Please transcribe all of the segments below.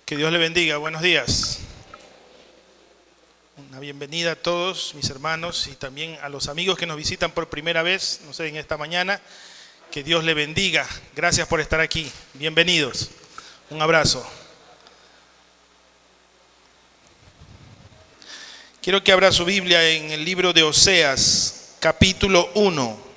Que Dios le bendiga. Buenos días. Una bienvenida a todos mis hermanos y también a los amigos que nos visitan por primera vez, no sé, en esta mañana. Que Dios le bendiga. Gracias por estar aquí. Bienvenidos. Un abrazo. Quiero que abra su Biblia en el libro de Oseas, capítulo 1.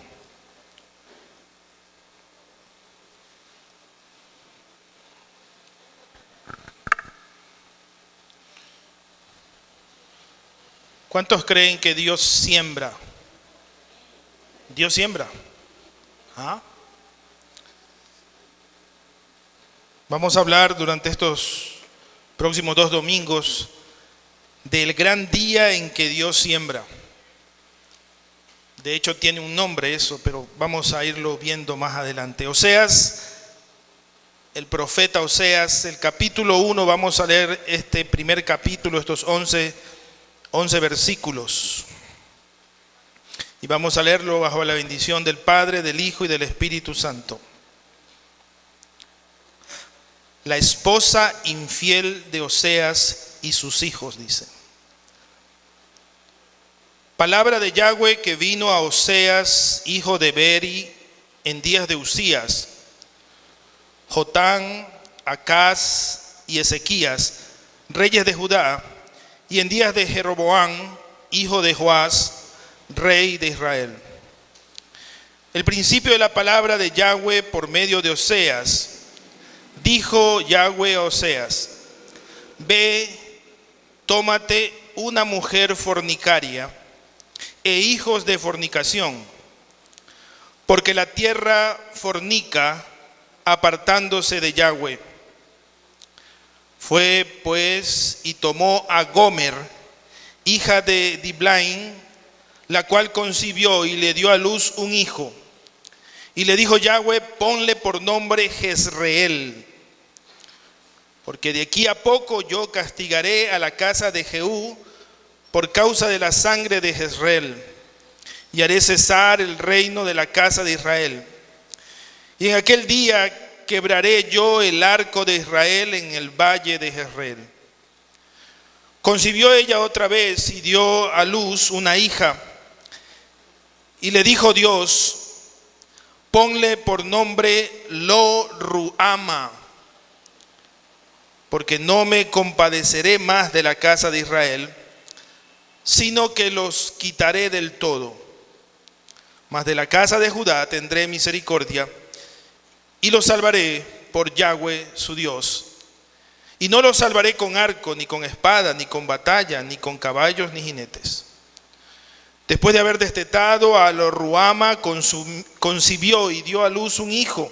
¿Cuántos creen que Dios siembra? ¿Dios siembra? ¿Ah? Vamos a hablar durante estos próximos 2 domingos del gran día en que Dios siembra. De hecho tiene un nombre eso, pero vamos a irlo viendo más adelante. Oseas, el profeta Oseas, el capítulo 1, vamos a leer este primer capítulo, estos 11 versículos. Y vamos a leerlo bajo la bendición del Padre, del Hijo y del Espíritu Santo. La esposa infiel de Oseas y sus hijos, dice. Palabra de Yahweh que vino a Oseas, hijo de Beri, en días de Usías, Jotán, Acaz y Ezequías, reyes de Judá, y en días de Jeroboam, hijo de Joás, rey de Israel. El principio de la palabra de Yahweh por medio de Oseas. Dijo Yahweh a Oseas: ve, tómate una mujer fornicaria e hijos de fornicación, porque la tierra fornica apartándose de Yahweh. Fue pues y tomó a Gomer, hija de Diblaim, la cual concibió y le dio a luz un hijo. Y le dijo Yahweh: ponle por nombre Jezreel, porque de aquí a poco yo castigaré a la casa de Jehú por causa de la sangre de Jezreel, y haré cesar el reino de la casa de Israel. Y en aquel día quebraré yo el arco de Israel en el valle de Jezreel. Concibió ella otra vez y dio a luz una hija. Y le dijo Dios: ponle por nombre Lo-Ruhama, porque no me compadeceré más de la casa de Israel, sino que los quitaré del todo. Mas de la casa de Judá tendré misericordia, y los salvaré por Yahweh su Dios. Y no los salvaré con arco, ni con espada, ni con batalla, ni con caballos, ni jinetes. Después de haber destetado a Lo-Ruhama, concibió y dio a luz un hijo.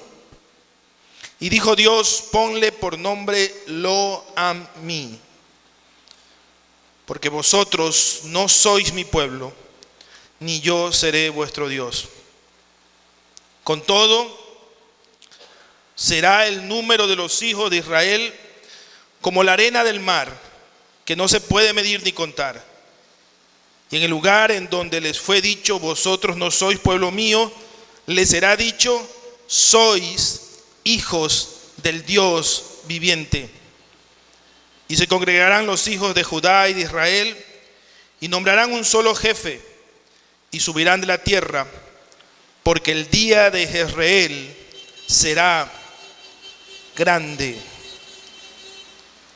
Y dijo Dios: ponle por nombre Lo-Ammi, porque vosotros no sois mi pueblo, ni yo seré vuestro Dios. Con todo, será el número de los hijos de Israel como la arena del mar, que no se puede medir ni contar. Y en el lugar en donde les fue dicho: vosotros no sois pueblo mío, les será dicho: sois hijos del Dios viviente. Y se congregarán los hijos de Judá y de Israel, y nombrarán un solo jefe, y subirán de la tierra, porque el día de Jezreel será grande,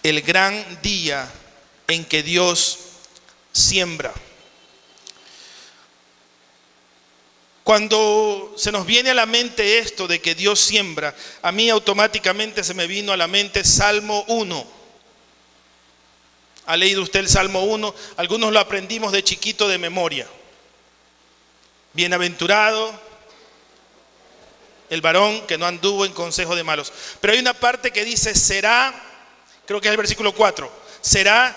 el gran día en que Dios siembra. Cuando se nos viene a la mente esto de que Dios siembra, a mí automáticamente se me vino a la mente Salmo 1. ¿Ha leído usted el Salmo 1? Algunos lo aprendimos de chiquito de memoria. Bienaventurado el varón que no anduvo en consejo de malos. Pero hay una parte que dice: será, creo que es el versículo 4, será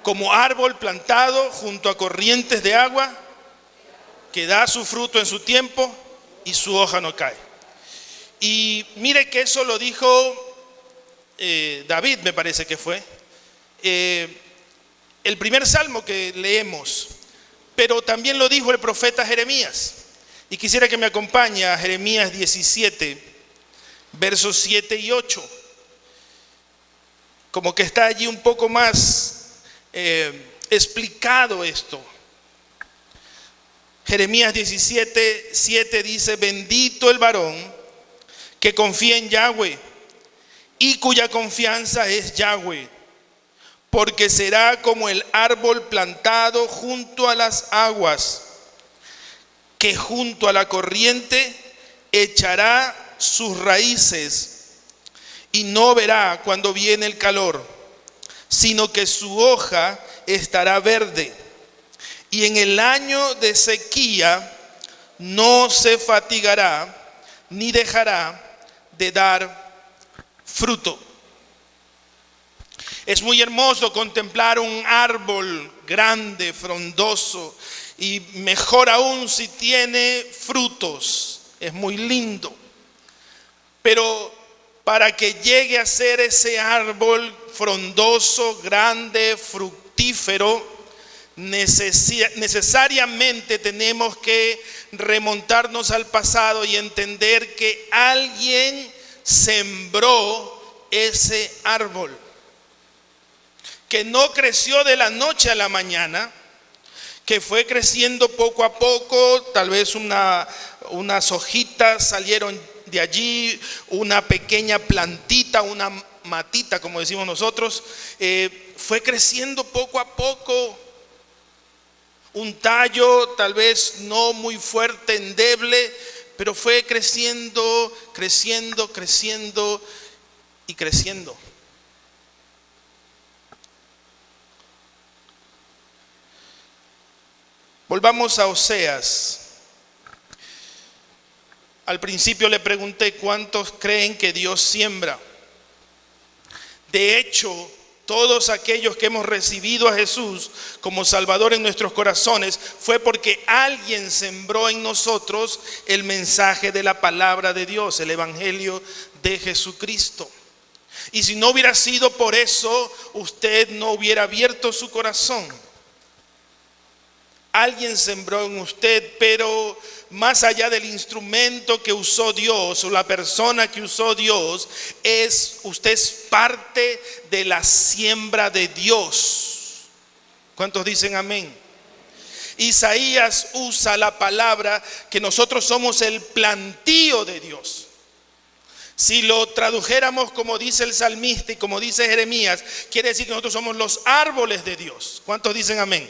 como árbol plantado junto a corrientes de agua, que da su fruto en su tiempo y su hoja no cae. Y mire que eso lo dijo David, me parece que fue el primer salmo que leemos, pero también lo dijo el profeta Jeremías. Y quisiera que me acompañe a Jeremías 17, versos 7 y 8. como que está allí un poco más explicado esto. Jeremías 17:7 dice: bendito el varón que confía en Yahweh y cuya confianza es Yahweh, porque será como el árbol plantado junto a las aguas, que junto a la corriente echará sus raíces y no verá cuando viene el calor, sino que su hoja estará verde, y en el año de sequía no se fatigará ni dejará de dar fruto. Es muy hermoso contemplar un árbol grande, frondoso, y mejor aún si tiene frutos. Es muy lindo. Pero para que llegue a ser ese árbol frondoso, grande, fructífero, necesariamente tenemos que remontarnos al pasado y entender que alguien sembró ese árbol, que no creció de la noche a la mañana, que fue creciendo poco a poco. Tal vez unas hojitas salieron de allí, una pequeña plantita, una matita, como decimos nosotros, fue creciendo poco a poco. Un tallo tal vez no muy fuerte, endeble, pero fue creciendo, creciendo, creciendo y creciendo. Volvamos a Oseas. Al principio le pregunté cuántos creen que Dios siembra. De hecho, todos aquellos que hemos recibido a Jesús como Salvador en nuestros corazones fue porque alguien sembró en nosotros el mensaje de la palabra de Dios, el Evangelio de Jesucristo. Y si no hubiera sido por eso, usted no hubiera abierto su corazón. Alguien sembró en usted, pero más allá del instrumento que usó Dios o la persona que usó Dios, usted es parte de la siembra de Dios. ¿Cuántos dicen amén? Isaías usa la palabra que nosotros somos el plantío de Dios. Si lo tradujéramos como dice el salmista y como dice Jeremías, quiere decir que nosotros somos los árboles de Dios. ¿Cuántos dicen amén?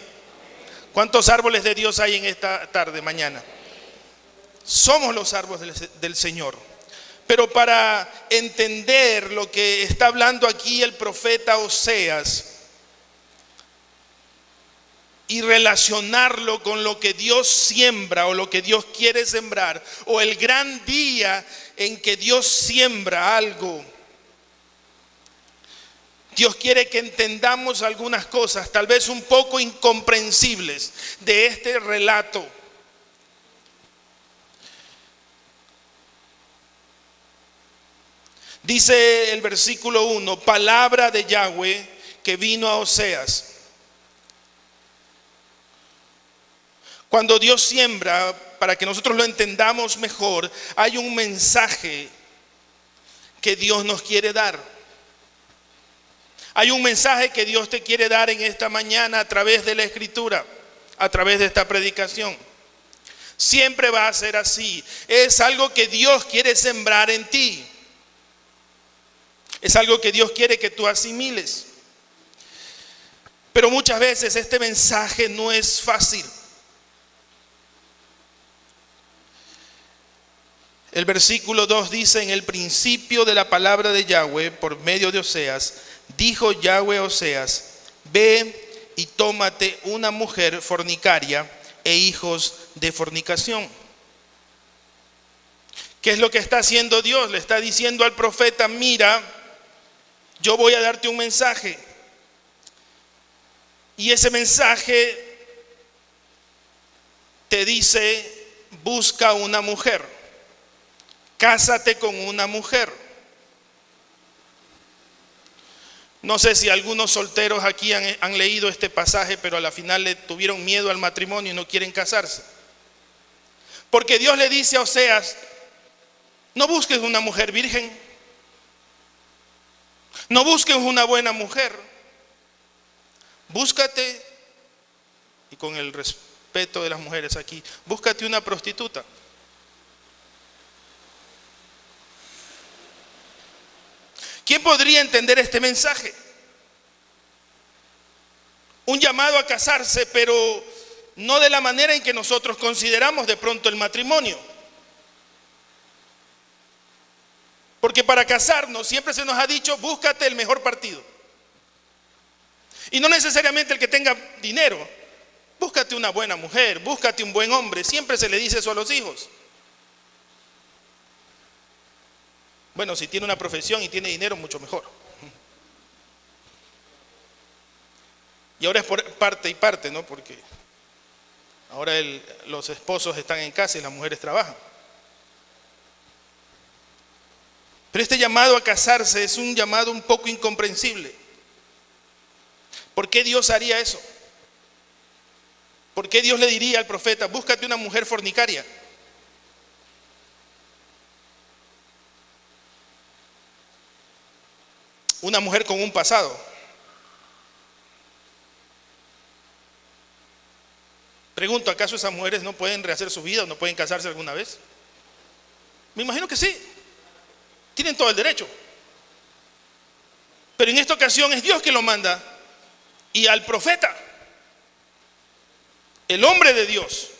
¿Cuántos árboles de Dios hay en esta tarde, mañana? Somos los árboles del Señor. Pero para entender lo que está hablando aquí el profeta Oseas y relacionarlo con lo que Dios siembra o lo que Dios quiere sembrar, o el gran día en que Dios siembra algo, Dios quiere que entendamos algunas cosas, tal vez un poco incomprensibles, de este relato. Dice el versículo 1, palabra de Yahweh que vino a Oseas. Cuando Dios siembra, para que nosotros lo entendamos mejor, hay un mensaje que Dios nos quiere dar. Hay un mensaje que Dios te quiere dar en esta mañana a través de la Escritura, a través de esta predicación. Siempre va a ser así. Es algo que Dios quiere sembrar en ti. Es algo que Dios quiere que tú asimiles. Pero muchas veces este mensaje no es fácil. El versículo 2 dice: en el principio de la palabra de Yahweh por medio de Oseas, dijo Yahweh a Oseas: ve y tómate una mujer fornicaria e hijos de fornicación. ¿Qué es lo que está haciendo Dios? Le está diciendo al profeta: mira, yo voy a darte un mensaje. Y ese mensaje te dice: busca una mujer. Cásate con una mujer. No sé si algunos solteros aquí han leído este pasaje, pero a la final le tuvieron miedo al matrimonio y no quieren casarse. Porque Dios le dice a Oseas: no busques una mujer virgen. No busques una buena mujer, búscate, y con el respeto de las mujeres aquí, búscate una prostituta. ¿Quién podría entender este mensaje? Un llamado a casarse, pero no de la manera en que nosotros consideramos de pronto el matrimonio. Porque para casarnos siempre se nos ha dicho, búscate el mejor partido. Y no necesariamente el que tenga dinero. Búscate una buena mujer, búscate un buen hombre. Siempre se le dice eso a los hijos. Bueno, si tiene una profesión y tiene dinero, mucho mejor. Y ahora es por parte y parte, ¿no? Porque ahora los esposos están en casa y las mujeres trabajan. Pero este llamado a casarse es un llamado un poco incomprensible. ¿Por qué Dios haría eso? ¿Por qué Dios le diría al profeta, búscate una mujer fornicaria? Una mujer con un pasado. Pregunto, ¿acaso esas mujeres no pueden rehacer su vida o no pueden casarse alguna vez? Me imagino que sí. Tienen todo el derecho. Pero en esta ocasión es Dios que lo manda. Y al profeta, el hombre de Dios,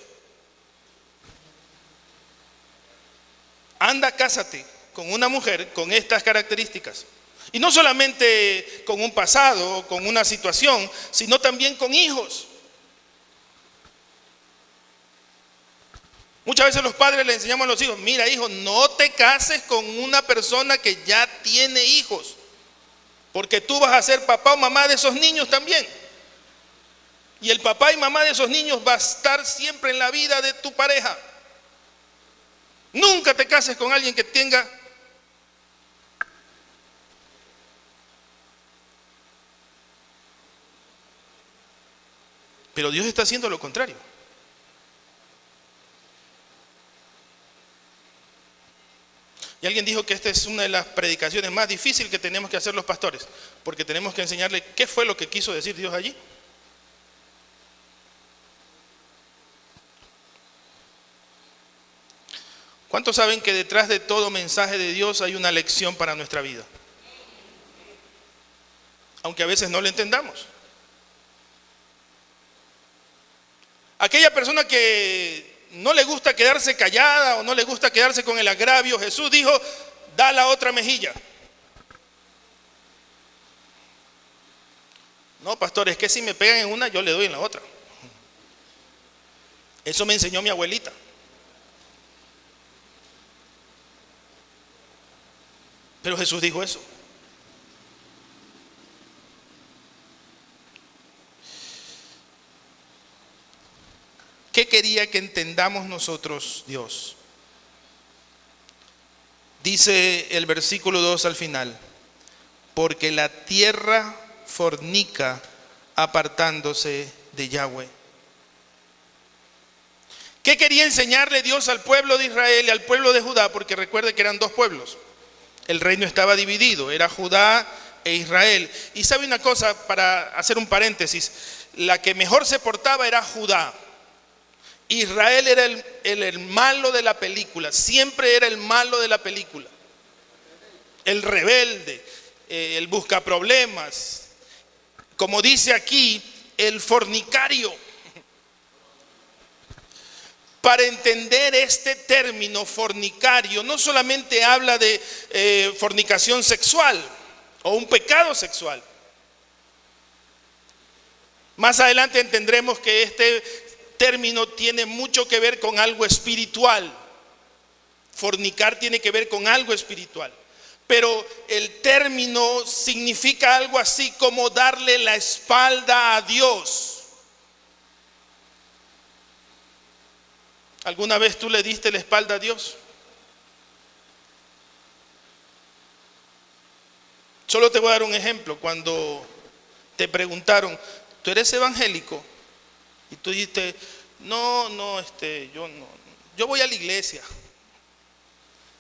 anda, cásate con una mujer con estas características. Y no solamente con un pasado, con una situación, sino también con hijos. Muchas veces los padres le enseñamos a los hijos, mira hijo, no te cases con una persona que ya tiene hijos, porque tú vas a ser papá o mamá de esos niños también. Y el papá y mamá de esos niños va a estar siempre en la vida de tu pareja. Nunca te cases con alguien que tenga. Pero Dios está haciendo lo contrario. Y alguien dijo que esta es una de las predicaciones más difíciles que tenemos que hacer los pastores, porque tenemos que enseñarle qué fue lo que quiso decir Dios allí. ¿Cuántos saben que detrás de todo mensaje de Dios hay una lección para nuestra vida? Aunque a veces no lo entendamos. Aquella persona que no le gusta quedarse callada o no le gusta quedarse con el agravio, Jesús dijo, da la otra mejilla. No, pastor, es que si me pegan en una, yo le doy en la otra. Eso me enseñó mi abuelita. Pero Jesús dijo eso. ¿Qué quería que entendamos nosotros Dios? Dice el versículo 2 al final, porque la tierra fornica apartándose de Yahweh. ¿Qué quería enseñarle Dios al pueblo de Israel y al pueblo de Judá? Porque recuerde que eran dos pueblos. El reino estaba dividido, era Judá e Israel. Y sabe una cosa, para hacer un paréntesis, la que mejor se portaba era Judá. Israel era el malo de la película, siempre era el malo de la película. El rebelde, el buscaproblemas. Como dice aquí, el fornicario. Para entender este término fornicario, no solamente habla de fornicación sexual o un pecado sexual. Más adelante entendremos que este término tiene mucho que ver con algo espiritual. Fornicar tiene que ver con algo espiritual. Pero el término significa algo así como darle la espalda a Dios. ¿Alguna vez tú le diste la espalda a Dios? Solo te voy a dar un ejemplo. Cuando te preguntaron, ¿tú eres evangélico? Y tú dijiste, no, yo no. Yo voy a la iglesia.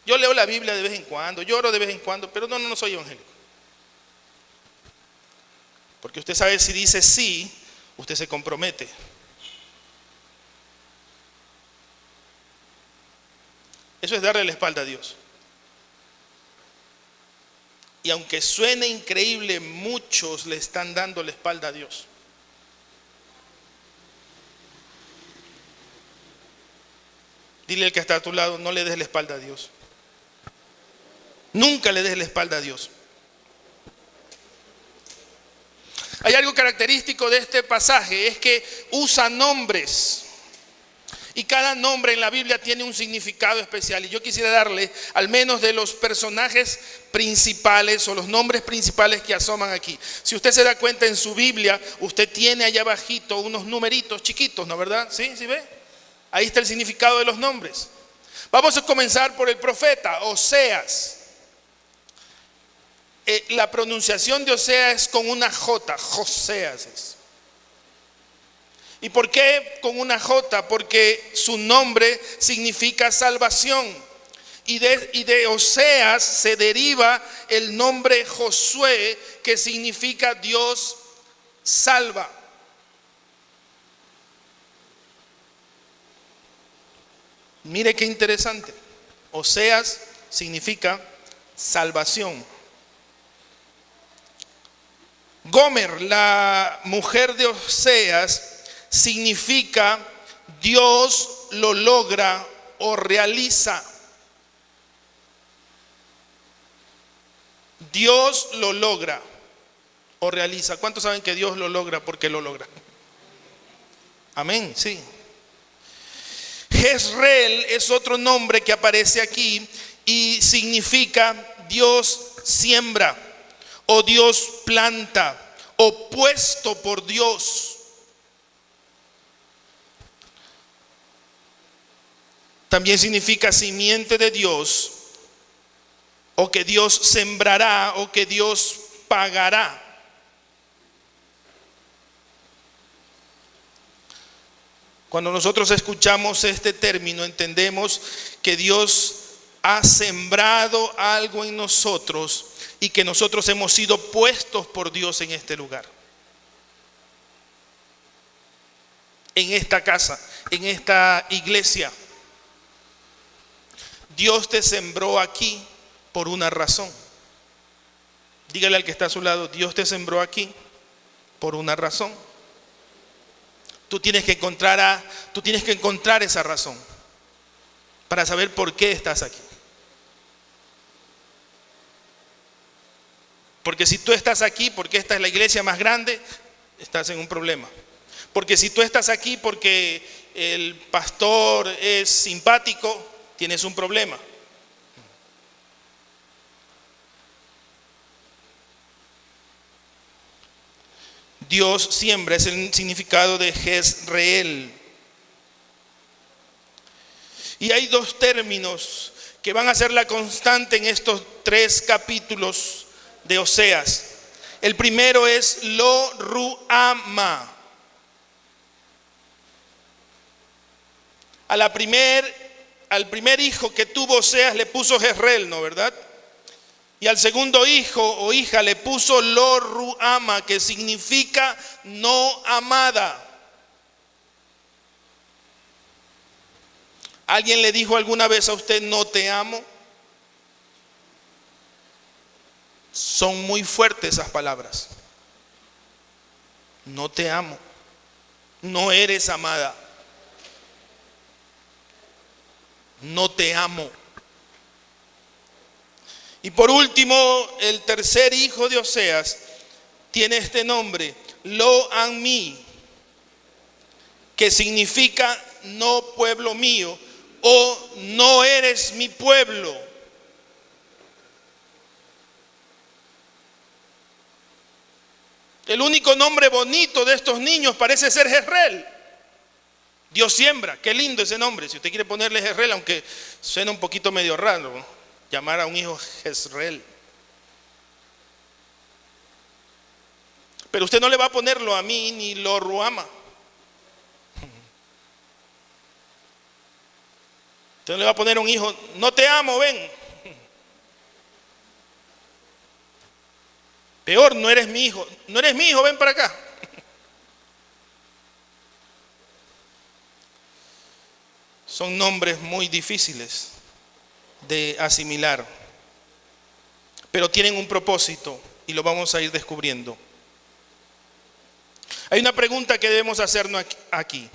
Yo leo la Biblia de vez en cuando, yo oro de vez en cuando, pero no soy evangélico. Porque usted sabe, si dice sí, usted se compromete. Eso es darle la espalda a Dios. Y aunque suene increíble, muchos le están dando la espalda a Dios. Dile al que está a tu lado, no le des la espalda a Dios. Nunca le des la espalda a Dios. Hay algo característico de este pasaje, es que usa nombres. Y cada nombre en la Biblia tiene un significado especial. Y yo quisiera darle al menos de los personajes principales o los nombres principales que asoman aquí. Si usted se da cuenta en su Biblia, usted tiene allá abajito unos numeritos chiquitos, ¿no verdad? ¿Sí? ¿Sí ve? Ahí está el significado de los nombres. Vamos a comenzar por el profeta, Oseas. La pronunciación de Oseas es con una J, Joseas es. ¿Y por qué con una J? Porque su nombre significa salvación. Y de Oseas se deriva el nombre Josué, que significa Dios salva. Mire qué interesante. Oseas significa salvación. Gomer, la mujer de Oseas, significa Dios lo logra o realiza. Dios lo logra o realiza. ¿Cuántos saben que Dios lo logra porque lo logra? Amén, sí. Jezreel es otro nombre que aparece aquí y significa Dios siembra o Dios planta o puesto por Dios. También significa simiente de Dios, o que Dios sembrará, o que Dios pagará. Cuando nosotros escuchamos este término, entendemos que Dios ha sembrado algo en nosotros y que nosotros hemos sido puestos por Dios en este lugar, en esta casa, en esta iglesia. Dios te sembró aquí por una razón. Dígale al que está a su lado, Dios te sembró aquí por una razón. Tú tienes que encontrar esa razón para saber por qué estás aquí. Porque si tú estás aquí porque esta es la iglesia más grande, estás en un problema. Porque si tú estás aquí porque el pastor es simpático, tienes un problema. Dios siembra, es el significado de Jezreel. Y hay dos términos que van a ser la constante en estos 3 capítulos de Oseas. El primero es lo ruama. Al primer hijo que tuvo Oseas le puso Jezreel, ¿no verdad? Y al segundo hijo o hija le puso lo ruama, que significa no amada. ¿Alguien le dijo alguna vez a usted no te amo? Son muy fuertes esas palabras. No te amo. No eres amada. No te amo. Y por último, el tercer hijo de Oseas tiene este nombre, Lo Ammi, que significa no pueblo mío o no eres mi pueblo. El único nombre bonito de estos niños parece ser Jezreel. Dios siembra, qué lindo ese nombre. Si usted quiere ponerle Jezreel, aunque suena un poquito medio raro, ¿no? Llamar a un hijo Jezreel. Pero usted no le va a ponerlo a mí ni lo ruama. Usted no le va a poner a un hijo, no te amo, ven. Peor, no eres mi hijo. No eres mi hijo, ven para acá. Son nombres muy difíciles de asimilar, pero tienen un propósito y lo vamos a ir descubriendo. Hay una pregunta que debemos hacernos aquí.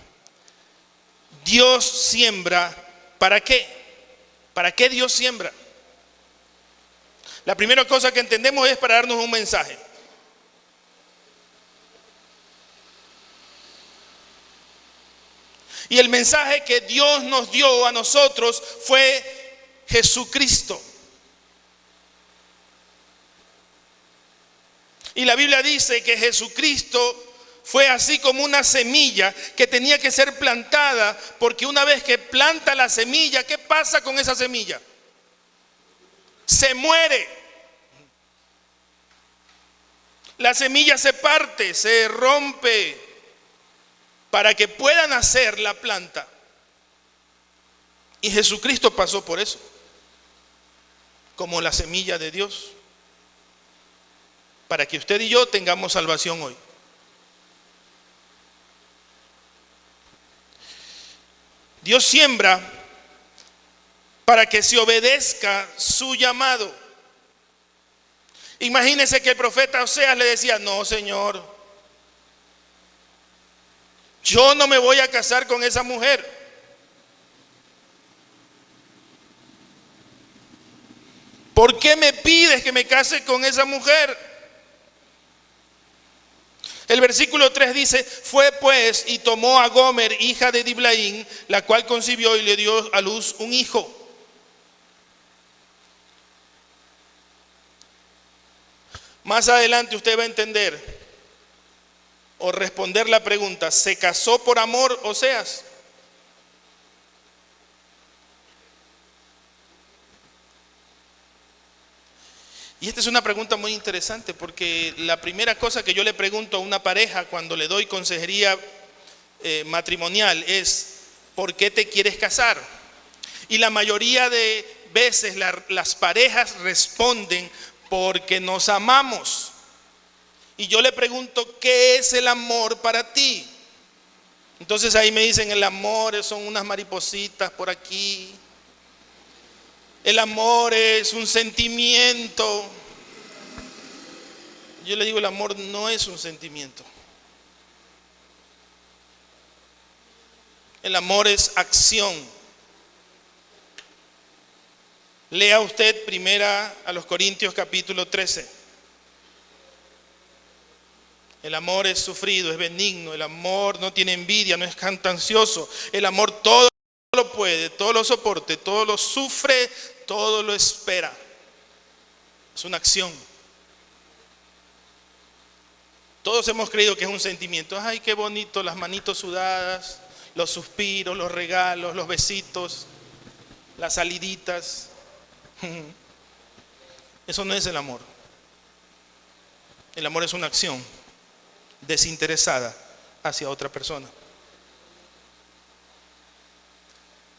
Dios siembra, ¿para qué? ¿Para qué Dios siembra? La primera cosa que entendemos es para darnos un mensaje. Y el mensaje que Dios nos dio a nosotros fue Jesucristo. Y la Biblia dice que Jesucristo fue así como una semilla que tenía que ser plantada, porque una vez que planta la semilla, ¿qué pasa con esa semilla? Se muere. La semilla se parte, se rompe, para que pueda nacer la planta. Y Jesucristo pasó por eso, como la semilla de Dios, para que usted y yo tengamos salvación hoy. Dios siembra para que se obedezca su llamado. Imagínense que el profeta Oseas le decía: no, Señor, yo no me voy a casar con esa mujer. ¿Por qué me pides que me case con esa mujer? El versículo 3 dice: fue pues y tomó a Gomer, hija de Diblaim, la cual concibió y le dio a luz un hijo. Más adelante usted va a entender o responder la pregunta: ¿se casó por amor Oseas? Y esta es una pregunta muy interesante, porque la primera cosa que yo le pregunto a una pareja cuando le doy consejería matrimonial es: ¿por qué te quieres casar? Y la mayoría de veces las parejas responden: porque nos amamos. Y yo le pregunto: ¿qué es el amor para ti? Entonces ahí me dicen: el amor son unas maripositas por aquí. El amor es un sentimiento. Yo le digo: el amor no es un sentimiento. El amor es acción. Lea usted primera a los Corintios capítulo 13. El amor es sufrido, es benigno. El amor no tiene envidia, no es jactancioso. El amor todo lo puede, todo lo soporta, todo lo sufre, todo lo espera. Es una acción. Todos hemos creído que es un sentimiento. Ay, qué bonito, las manitos sudadas, los suspiros, los regalos, los besitos, las saliditas. Eso no es el amor. El amor es una acción desinteresada hacia otra persona.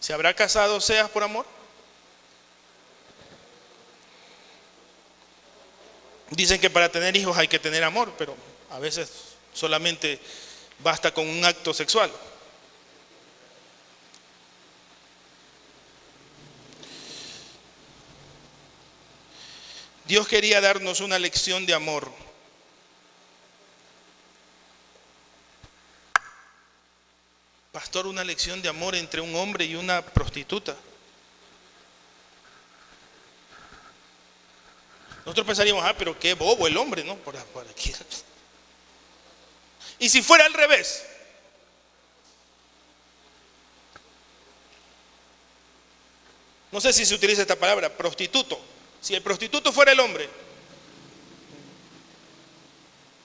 ¿Se habrá casado Oseas por amor? Dicen que para tener hijos hay que tener amor, pero a veces solamente basta con un acto sexual. Dios quería darnos una lección de amor. Pastor, una lección de amor entre un hombre y una prostituta. Nosotros pensaríamos: pero qué bobo el hombre, ¿no? Por aquí. ¿Y si fuera al revés? No sé si se utiliza esta palabra, prostituto. Si el prostituto fuera el hombre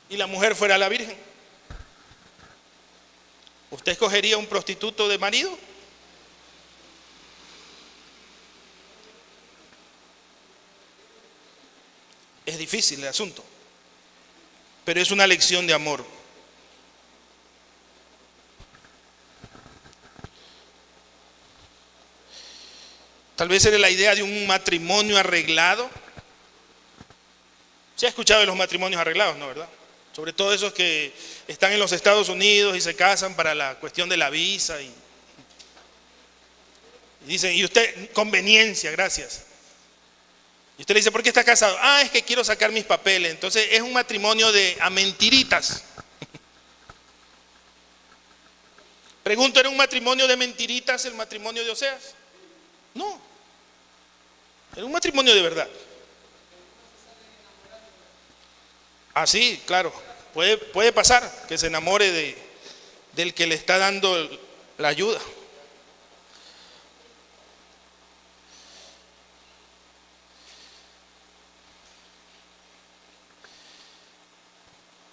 y la mujer fuera la virgen, ¿usted escogería un prostituto de marido? Es difícil el asunto, pero es una lección de amor. Tal vez era la idea de un matrimonio arreglado, Se ha escuchado de los matrimonios arreglados, ¿no? ¿Verdad? Sobre todo esos que están en los Estados Unidos y se casan para la cuestión de la visa y dicen, y usted, conveniencia, gracias. Y usted le dice, ¿por qué está casado? Ah, es que quiero sacar mis papeles. Entonces es un matrimonio a mentiritas. Pregunto, ¿era un matrimonio de mentiritas el matrimonio de Oseas? No, era un matrimonio de verdad. Ah, sí, claro, puede pasar que se enamore del que le está dando la ayuda.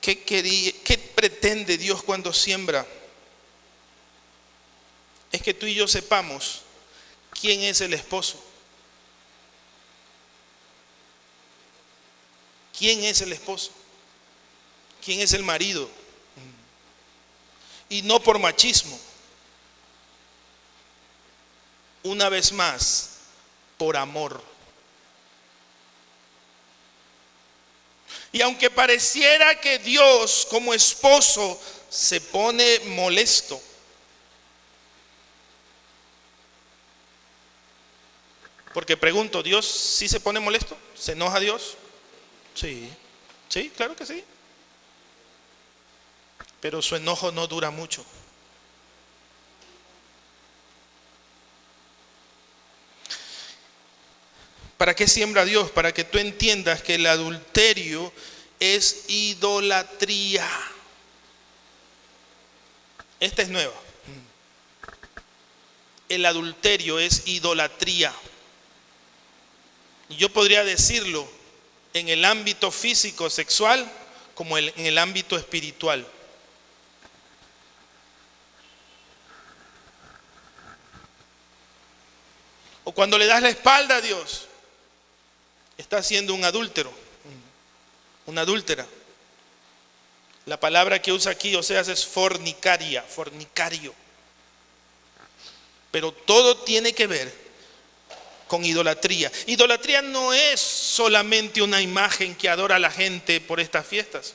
¿Qué pretende Dios cuando siembra? Es que tú y yo sepamos quién es el esposo. ¿Quién es el esposo? ¿Quién es el marido? Y no por machismo. Una vez más, por amor. Y aunque pareciera que Dios como esposo se pone molesto, porque pregunto, ¿Dios sí se pone molesto? ¿Se enoja Dios? Sí, sí, claro que sí. Pero su enojo no dura mucho. ¿Para qué siembra Dios? Para que tú entiendas que el adulterio es idolatría. Esta es nueva. El adulterio es idolatría. Y yo podría decirlo en el ámbito físico, sexual, como en el ámbito espiritual. O cuando le das la espalda a Dios, estás siendo un adúltero, una adúltera. La palabra que usa aquí, Oseas, es fornicaria, fornicario. Pero todo tiene que ver con idolatría. Idolatría no es solamente una imagen que adora a la gente por estas fiestas.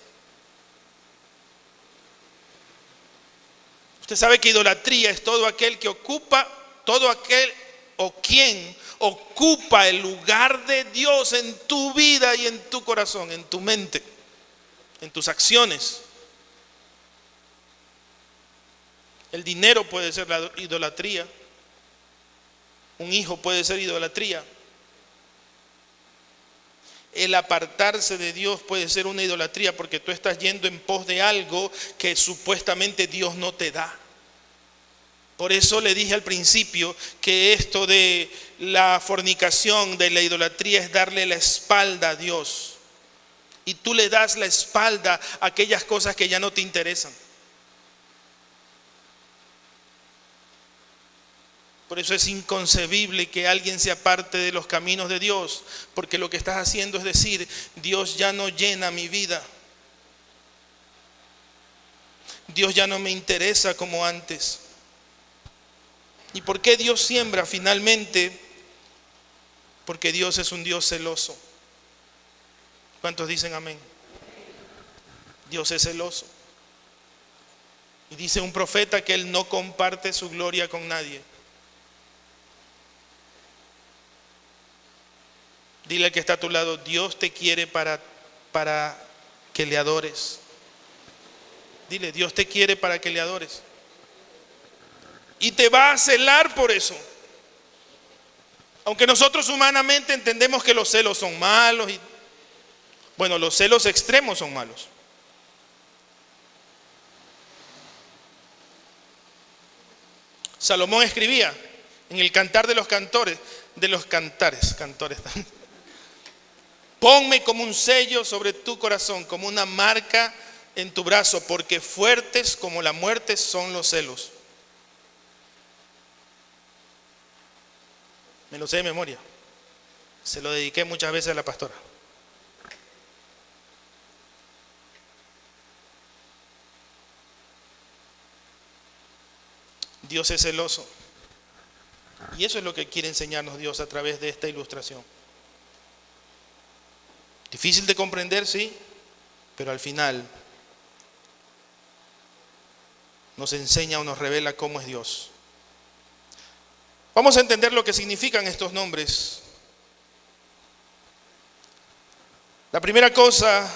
Usted sabe que idolatría es todo aquel que ocupa, todo aquel o quien ocupa el lugar de Dios en tu vida y en tu corazón, en tu mente, en tus acciones. El dinero puede ser la idolatría. Un hijo puede ser idolatría. El apartarse de Dios puede ser una idolatría porque tú estás yendo en pos de algo que supuestamente Dios no te da. Por eso le dije al principio que esto de la fornicación, de la idolatría, es darle la espalda a Dios. Y tú le das la espalda a aquellas cosas que ya no te interesan. Por eso es inconcebible que alguien se aparte de los caminos de Dios, porque lo que estás haciendo es decir, Dios ya no llena mi vida. Dios ya no me interesa como antes. ¿Y por qué Dios siembra finalmente? Porque Dios es un Dios celoso. ¿Cuántos dicen amén? Dios es celoso. Y dice un profeta que Él no comparte su gloria con nadie. Dile al que está a tu lado, Dios te quiere para que le adores. Dile, Dios te quiere para que le adores. Y te va a celar por eso. Aunque nosotros humanamente entendemos que los celos son malos. Bueno, los celos extremos son malos. Salomón escribía en el Cantar de los Cantores, cantores. Ponme como un sello sobre tu corazón, como una marca en tu brazo, porque fuertes como la muerte son los celos. Me lo sé de memoria. Se lo dediqué muchas veces a la pastora. Dios es celoso. Y eso es lo que quiere enseñarnos Dios a través de esta ilustración. Difícil de comprender, sí, pero al final nos enseña o nos revela cómo es Dios. Vamos a entender lo que significan estos nombres. La primera cosa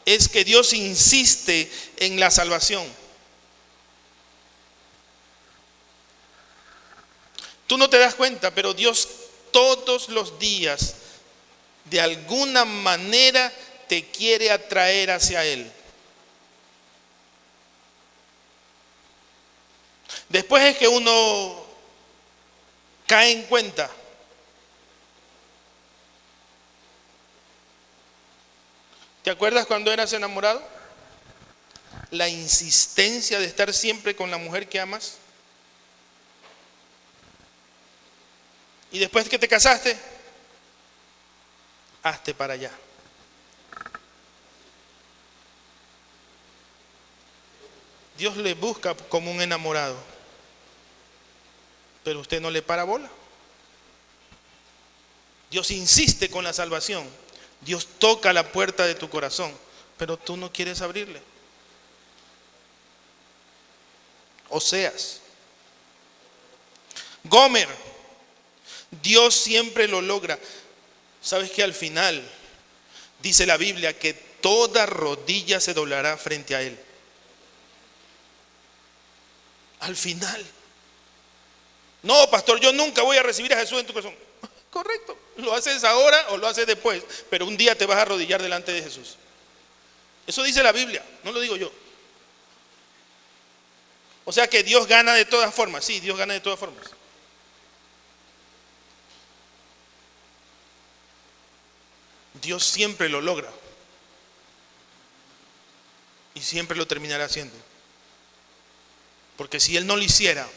es que Dios insiste en la salvación. Tú no te das cuenta, pero Dios todos los días, de alguna manera, te quiere atraer hacia Él. Después es que uno cae en cuenta. ¿Te acuerdas cuando eras enamorado? La insistencia de estar siempre con la mujer que amas. Y después que te casaste, hazte para allá. Dios le busca como un enamorado, pero usted no le para bola. Dios insiste con la salvación. Dios toca la puerta de tu corazón, pero tú no quieres abrirle. Oseas. Gomer. Dios siempre lo logra. ¿Sabes que al final dice la Biblia que toda rodilla se doblará frente a Él? Al final. No, pastor, yo nunca voy a recibir a Jesús en tu corazón. Correcto, lo haces ahora o lo haces después, pero un día te vas a arrodillar delante de Jesús. Eso dice la Biblia, no lo digo yo. O sea que Dios gana de todas formas. Sí, Dios gana de todas formas. Dios siempre lo logra y siempre lo terminará haciendo. Porque si Él no lo hiciera,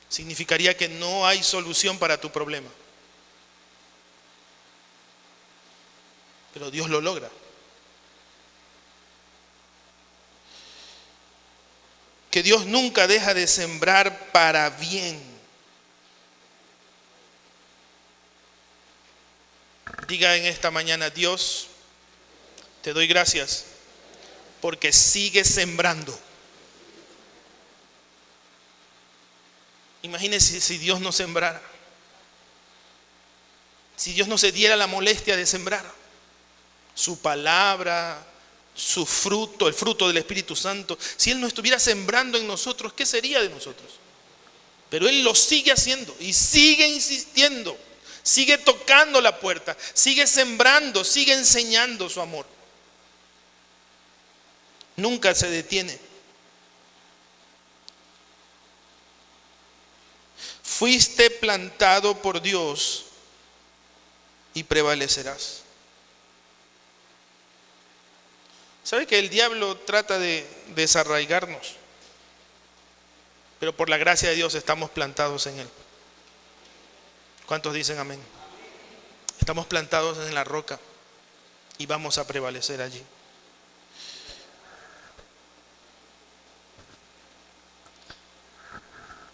significaría que no hay solución para tu problema. Pero Dios lo logra. Que Dios nunca deja de sembrar para bien. Diga en esta mañana: Dios, te doy gracias porque sigues sembrando. Imagínese si Dios no sembrara, si Dios no se diera la molestia de sembrar su palabra, su fruto, el fruto del Espíritu Santo. Si Él no estuviera sembrando en nosotros, ¿qué sería de nosotros? Pero Él lo sigue haciendo y sigue insistiendo, sigue tocando la puerta, sigue sembrando, sigue enseñando su amor. Nunca se detiene. Fuiste plantado por Dios y prevalecerás. ¿Sabe que el diablo trata de desarraigarnos? Pero por la gracia de Dios estamos plantados en Él. ¿Cuántos dicen amén? Estamos plantados en la roca y vamos a prevalecer allí.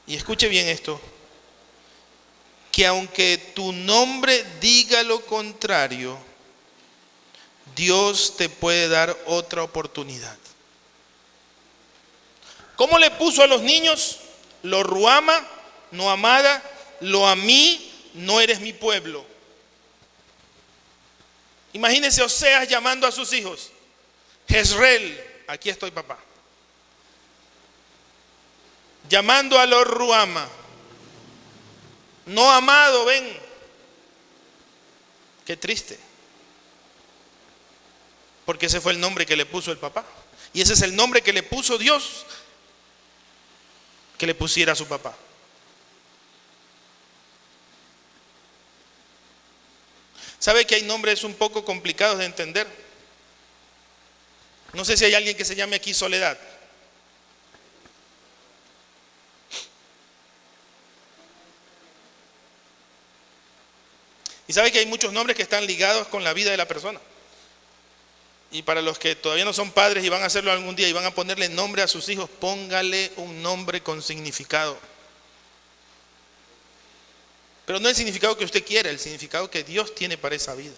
Y escuche bien esto, que aunque tu nombre diga lo contrario, Dios te puede dar otra oportunidad. ¿Cómo le puso a los niños? Lo ruama, no amada, lo a mí, no eres mi pueblo. Imagínese Oseas llamando a sus hijos: Jezreel, aquí estoy papá. Llamando a los ruama, no amado, ven. Qué triste. Porque ese fue el nombre que le puso el papá. Y ese es el nombre que le puso Dios que le pusiera a su papá. ¿Sabe que hay nombres un poco complicados de entender? No sé si hay alguien que se llame aquí Soledad. Y sabe que hay muchos nombres que están ligados con la vida de la persona. Y para los que todavía no son padres y van a hacerlo algún día y van a ponerle nombre a sus hijos, póngale un nombre con significado. Pero no el significado que usted quiera, el significado que Dios tiene para esa vida.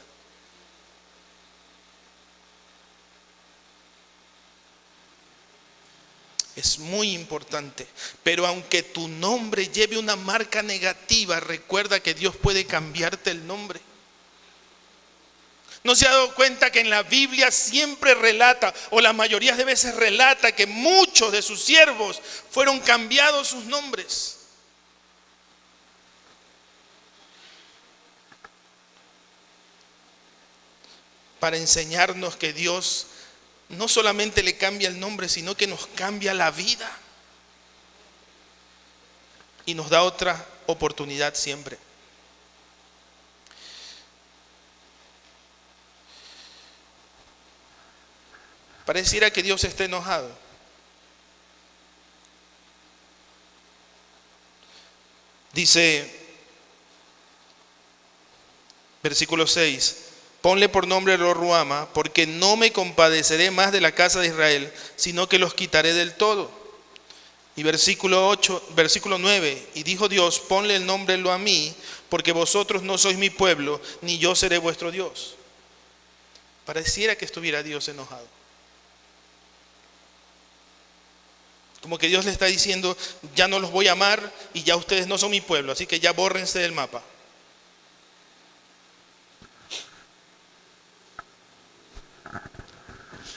Es muy importante. Pero aunque tu nombre lleve una marca negativa, recuerda que Dios puede cambiarte el nombre. ¿No se ha dado cuenta que en la Biblia siempre relata, o la mayoría de veces relata, que muchos de sus siervos fueron cambiados sus nombres? Para enseñarnos que Dios no solamente le cambia el nombre, sino que nos cambia la vida y nos da otra oportunidad siempre. Pareciera que Dios esté enojado. Dice, versículo 6, ponle por nombre Lo-Ruhama, porque no me compadeceré más de la casa de Israel, sino que los quitaré del todo. Y versículo 9, y dijo Dios, ponle el nombre Lo-Amí, porque vosotros no sois mi pueblo, ni yo seré vuestro Dios. Pareciera que estuviera Dios enojado. Como que Dios le está diciendo, ya no los voy a amar y ya ustedes no son mi pueblo, así que ya bórrense del mapa.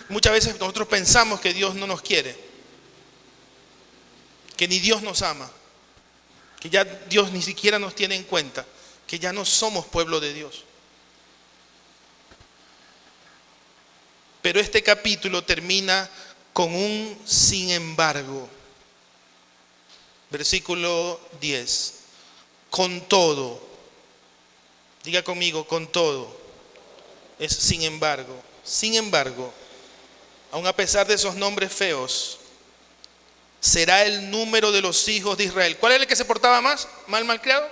Muchas veces nosotros pensamos que Dios no nos quiere, que ni Dios nos ama, que ya Dios ni siquiera nos tiene en cuenta, que ya no somos pueblo de Dios. Pero este capítulo termina con un sin embargo. Versículo 10. Con todo. Diga conmigo, con todo. Es sin embargo. Sin embargo, aun a pesar de esos nombres feos, será el número de los hijos de Israel. ¿Cuál era el que se portaba más malcriado?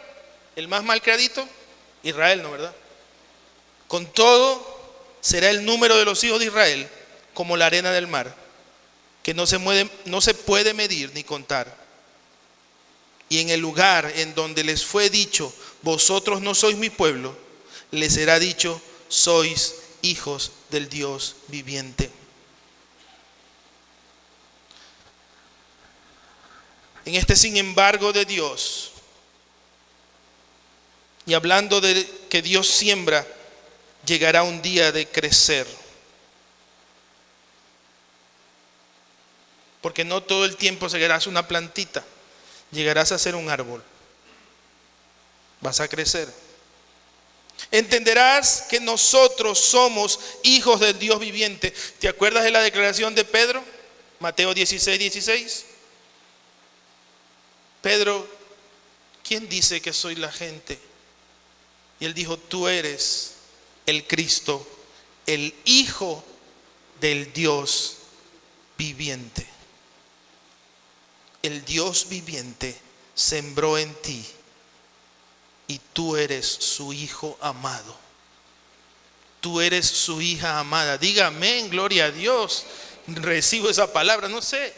El más malcriadito. Israel, ¿no, verdad? Con todo, será el número de los hijos de Israel como la arena del mar, que no se puede medir ni contar. Y en el lugar en donde les fue dicho, vosotros no sois mi pueblo, les será dicho, sois hijos del Dios viviente. En este sin embargo de Dios, y hablando de que Dios siembra, llegará un día de crecer. Porque no todo el tiempo serás una plantita, llegarás a ser un árbol. Vas a crecer. Entenderás que nosotros somos hijos del Dios viviente. ¿Te acuerdas de la declaración de Pedro? Mateo 16:16. Pedro, ¿quién dice que soy la gente? Y él dijo, tú eres el Cristo, el Hijo del Dios viviente. El Dios viviente sembró en ti y tú eres su hijo amado. Tú eres su hija amada. Diga amén, gloria a Dios. Recibo esa palabra, no sé.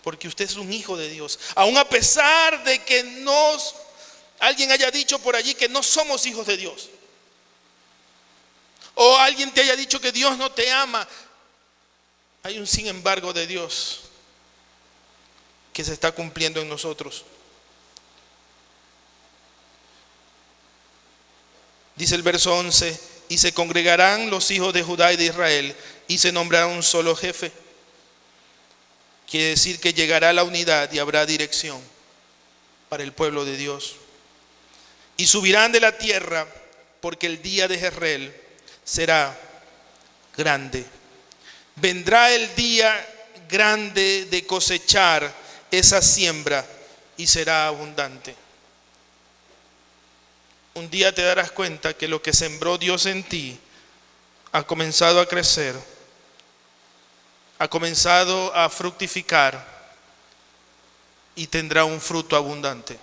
Porque usted es un hijo de Dios. Aun a pesar de que alguien haya dicho por allí que no somos hijos de Dios. O alguien te haya dicho que Dios no te ama. Hay un sin embargo de Dios que se está cumpliendo en nosotros. Dice el verso 11, y se congregarán los hijos de Judá y de Israel y se nombrará un solo jefe. Quiere decir que llegará la unidad y habrá dirección para el pueblo de Dios. Y subirán de la tierra porque el día de Jezreel será grande. Vendrá el día grande de cosechar esa siembra y será abundante. Un día te darás cuenta que lo que sembró Dios en ti ha comenzado a crecer, ha comenzado a fructificar y tendrá un fruto abundante.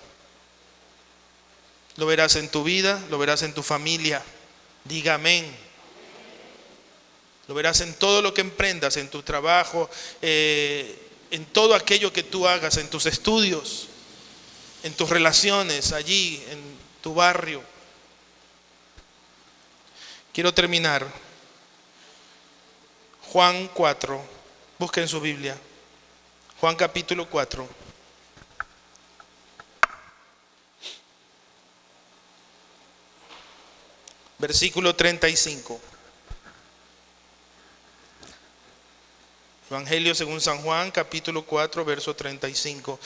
Lo verás en tu vida, lo verás en tu familia. Diga amén. Lo verás en todo lo que emprendas, en tu trabajo, en todo aquello que tú hagas, en tus estudios, en tus relaciones, allí, en tu barrio. Quiero terminar. Juan 4, Busquen su Biblia. Juan capítulo 4. Versículo 35. Evangelio según San Juan, capítulo 4, verso 35.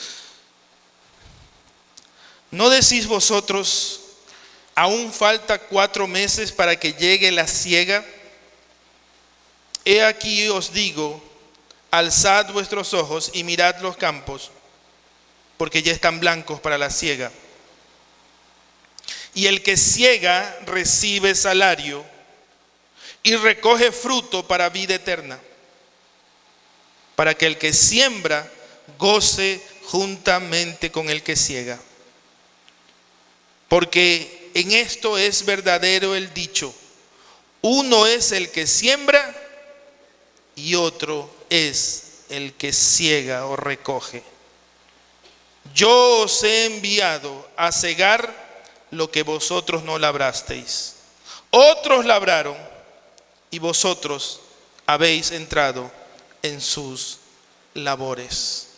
¿No decís vosotros, aún falta 4 meses para que llegue la siega? He aquí os digo, alzad vuestros ojos y mirad los campos, porque ya están blancos para la siega. Y el que siega recibe salario y recoge fruto para vida eterna, para que el que siembra goce juntamente con el que siega. Porque en esto es verdadero el dicho: uno es el que siembra y otro es el que siega o recoge. Yo os he enviado a segar lo que vosotros no labrasteis. Otros labraron y vosotros habéis entrado en sus labores.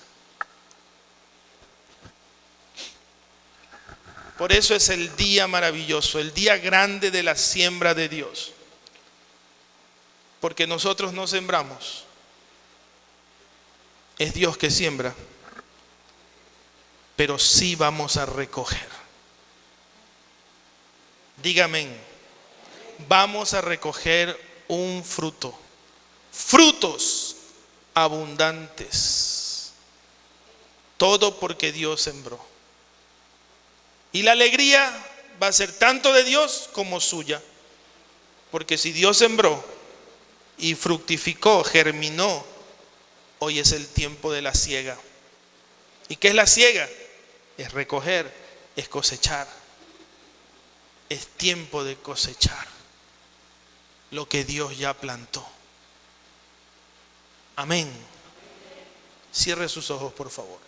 Por eso es el día maravilloso, el día grande de la siembra de Dios. Porque nosotros no sembramos, es Dios que siembra, pero sí vamos a recoger. Dígame, vamos a recoger un fruto, frutos abundantes, todo porque Dios sembró. Y la alegría va a ser tanto de Dios como suya, porque si Dios sembró y fructificó, germinó, hoy es el tiempo de la siega. ¿Y qué es la siega? Es recoger, es cosechar. Es tiempo de cosechar lo que Dios ya plantó. Amén. Cierre sus ojos, por favor.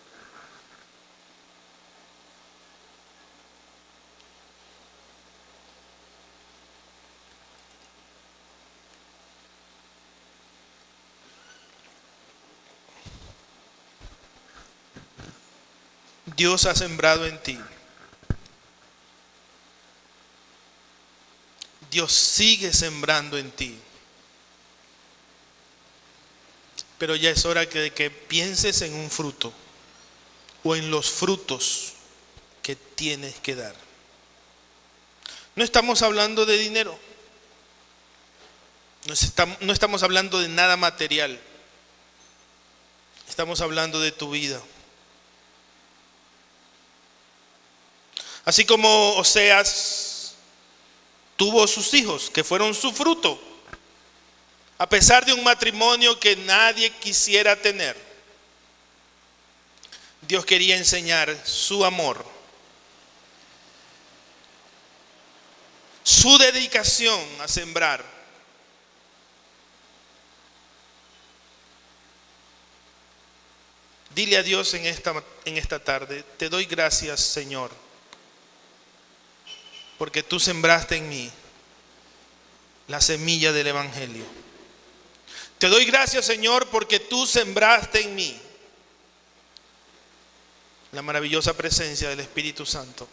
Dios ha sembrado en ti. Dios sigue sembrando en ti. Pero ya es hora de que pienses en un fruto o en los frutos que tienes que dar. No estamos hablando de dinero. No estamos hablando de nada material. Estamos hablando de tu vida. Así como Oseas tuvo sus hijos, que fueron su fruto, a pesar de un matrimonio que nadie quisiera tener. Dios quería enseñar su amor, su dedicación a sembrar. Dile a Dios en esta tarde: te doy gracias, Señor, porque tú sembraste en mí la semilla del Evangelio. Te doy gracias, Señor, porque tú sembraste en mí la maravillosa presencia del Espíritu Santo.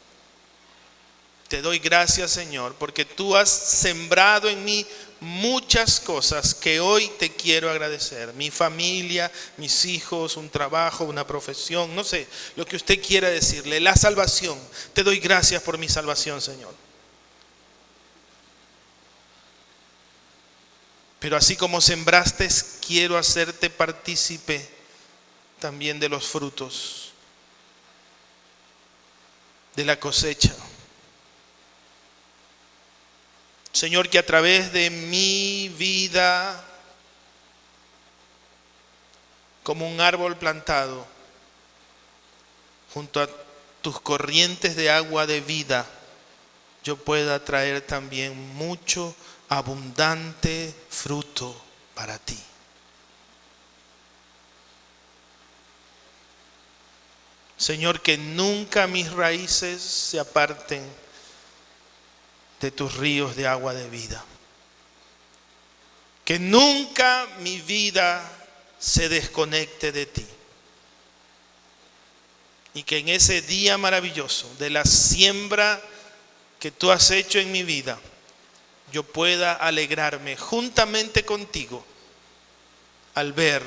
Te doy gracias, Señor, porque tú has sembrado en mí muchas cosas que hoy te quiero agradecer. Mi familia, mis hijos, un trabajo, una profesión, no sé, lo que usted quiera decirle. La salvación. Te doy gracias por mi salvación, Señor. Pero así como sembraste, quiero hacerte partícipe también de los frutos, de la cosecha. Señor, que a través de mi vida, como un árbol plantado junto a tus corrientes de agua de vida, yo pueda traer también mucho, abundante fruto para ti. Señor, que nunca mis raíces se aparten de tus ríos de agua de vida. Que nunca mi vida se desconecte de ti. Y que en ese día maravilloso de la siembra que tú has hecho en mi vida, yo pueda alegrarme juntamente contigo al ver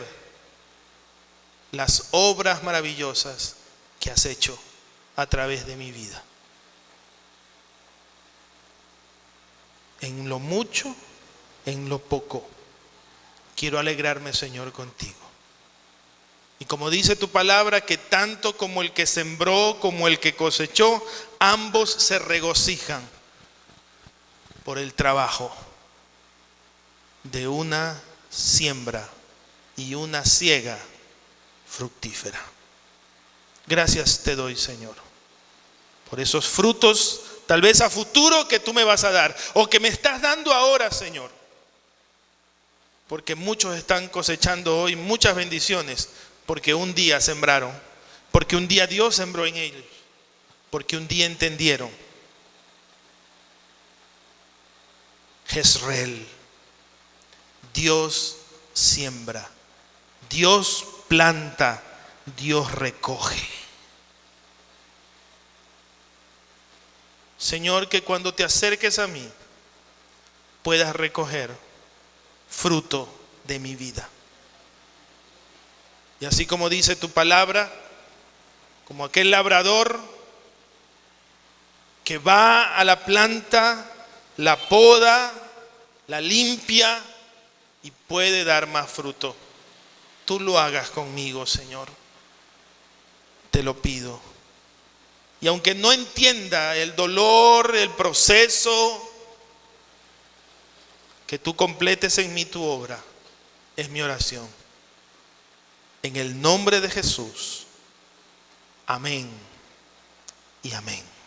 las obras maravillosas que has hecho a través de mi vida. En lo mucho, en lo poco, quiero alegrarme, Señor, contigo. Y como dice tu palabra, que tanto como el que sembró como el que cosechó, ambos se regocijan por el trabajo de una siembra y una siega fructífera. Gracias te doy, Señor, por esos frutos, tal vez a futuro, que tú me vas a dar o que me estás dando ahora, Señor. Porque muchos están cosechando hoy muchas bendiciones, porque un día sembraron, porque un día Dios sembró en ellos, porque un día entendieron. Jezreel, Dios siembra, Dios planta, Dios recoge. Señor, que cuando te acerques a mí puedas recoger fruto de mi vida. Y así como dice tu palabra, como aquel labrador que va a la planta, la poda, la limpia y puede dar más fruto. Tú lo hagas conmigo, Señor. Te lo pido. Y aunque no entienda el dolor, el proceso, que tú completes en mí tu obra, es mi oración. En el nombre de Jesús. Amén y amén.